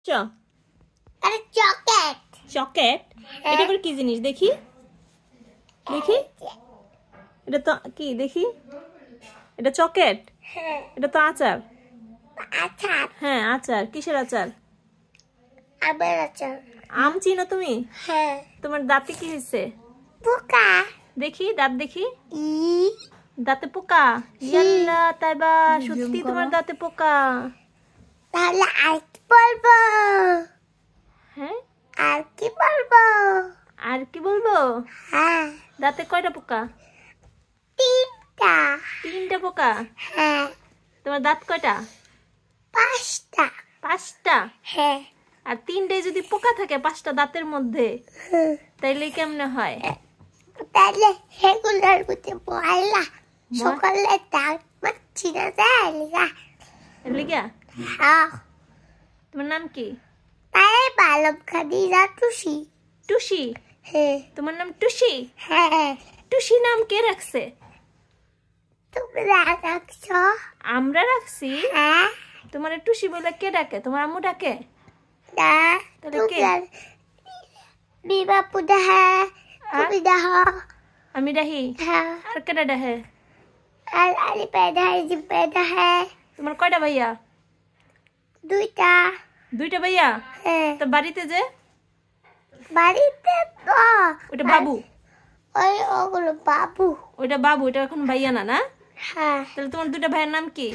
চ আরে chocolate chocolate এটা আবার কি জিনিস দেখি দেখি এটা তো কি দেখি এটা চকলেট এটা তো আচার আচার হ্যাঁ আচার কিসের আচার আমের আচার আম চিনো তুমি হ্যাঁ তোমার দাঁতে কি হয়েছে পোকা দেখি দাঁত দেখি ই দাঁতে পোকা ইয়াল্লা তাইবা সত্যি তোমার দাঁতে পোকা তাহলে আর কি বলবো হ্যাঁ আর কি বলবো আর কি বলবো হ্যাঁ দাঁতে কয়টা পোকা তিনটা তিনটা পোকা হ্যাঁ তোমার দাঁত কয়টা পাঁচটা পাঁচটা হ্যাঁ আর তিনটায় যদি পোকা থাকে পাঁচটা দাঁতের মধ্যে তাইলে কেমনে হয় তাহলে সেগুলোর মধ্যে পয়লা সকালে দাঁত মারছি না তাহলে লিগা হ্যাঁ তোমার নাম কি তাই বালম খানি না টুসি টুসি হ্যাঁ তোমার নাম টুসি হ্যাঁ টুসি নাম কে রাখছে তোমরা রাখছো আমরা রাখছি হ্যাঁ তোমার টুসি বলে কে ডাকে তোমার আম্মু ডাকে না তাহলে কে? তোমরা বিবা পুদা হ্যাঁ তুমি দেখো আমি ডাহি হ্যাঁ আর কেডা ডাহে আর আলি পেদা है जी पेदा है তোমার কয়টা ভাইয়া দুইটা দুইটা ভাইয়া হ্যাঁ তো বাড়িতে যে বাড়িতে তো ওটা বাবু ওই ওগুলো বাবু ওইটা বাবু ওটা এখন ভাইয়া না না হ্যাঁ তাহলে তোমার দুইটা ভাইয়ের নাম কি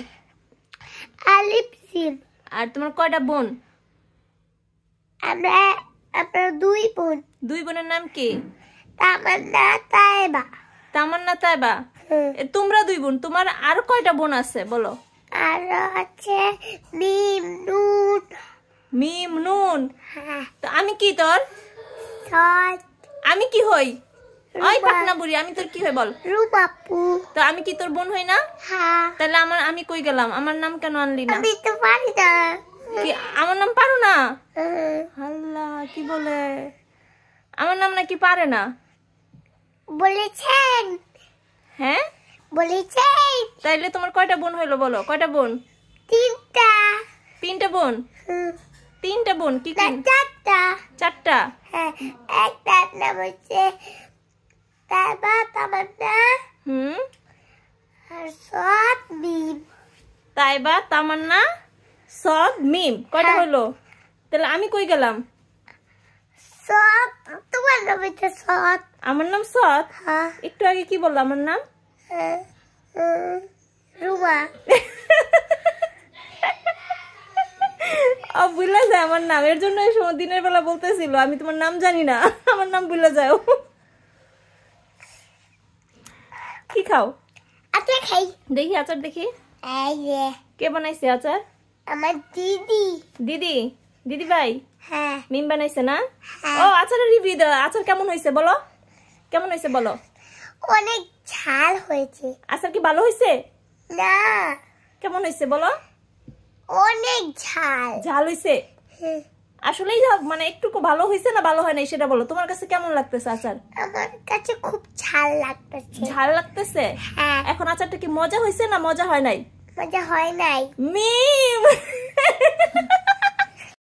আলিফ সিম আর তোমার কয়টা বোন আমরা আমরা দুই বোন দুই বোনের নাম কি তামান্না তাইবা তামান্না তাইবা তোমরা দুই বোন তোমার আর কয়টা বোন আছে বলো আর আছে মিম নুন মিম নুন হ্যাঁ তো আমি কি তোর সৎ আমি কি হই ওই রুমা। পাটনা বুড়ি আমি তোর কি হই বল রুবাপু তো আমি কি তোর বোন হই না হ্যাঁ তাহলে আমি কই গেলাম আমার নাম কেন আনলি না আমি তো পারি না কি আমার নাম পারো না হ্যাঁ। আল্লাহ কি বলে আমার নাম নাকি পারে না বলেছেন হ্যাঁ বলেছেন তাইলে তোমার কয়টা বোন হইলো বলো কয়টা বোন তিনটা তিনটা বোন তিনটা বোন কি না কি চারটা চারটা হ্যাঁ একটার নাম হচ্ছে তাইবা তামান্না হুম আর সৎ মিম তাইবা তামান্না সদ মিম কয়টা হ্যাঁ। হইলো তাহলে আমি কই গেলাম সৎ তোমার নাম হচ্ছে সৎ আমার নাম সদ হ্যাঁ একটু আগে কি বললো আমার নাম হ্যাঁ, রুমা ভুলে যায় আমার নাম এর জন্য এই সময় দিনের বেলা বলতেছিল আমি তোমার নাম জানি না আমার নাম ভুলে যাও কি খাও আচ্ছা খাই দেখি আচার দেখি এই যে কে বানাইছে আচার আমার দিদি দিদি দিদি ভাই হ্যাঁ মিম বানাইছে না হ্যাঁ। ও আচারের রিভিউ দাও আচার কেমন হয়েছে বলো কেমন হয়েছে বলো অনেক ঝাল হয়েছে আচার কি ভালো হয়েছে না কেমন হয়েছে বলো অনেক ঝাল ঝাল হয়েছে হ্যাঁ, আসলেই মানে একটু ভালো হয়েছে না ভালো হয় না সেটা বলো তোমার কাছে কেমন লাগতেছে আচার আমার কাছে খুব ঝাল লাগতেছে ঝাল লাগতেছে হ্যাঁ এখন আচারটা কি মজা হয়েছে না মজা হয় নাই মজা হয় নাই মিম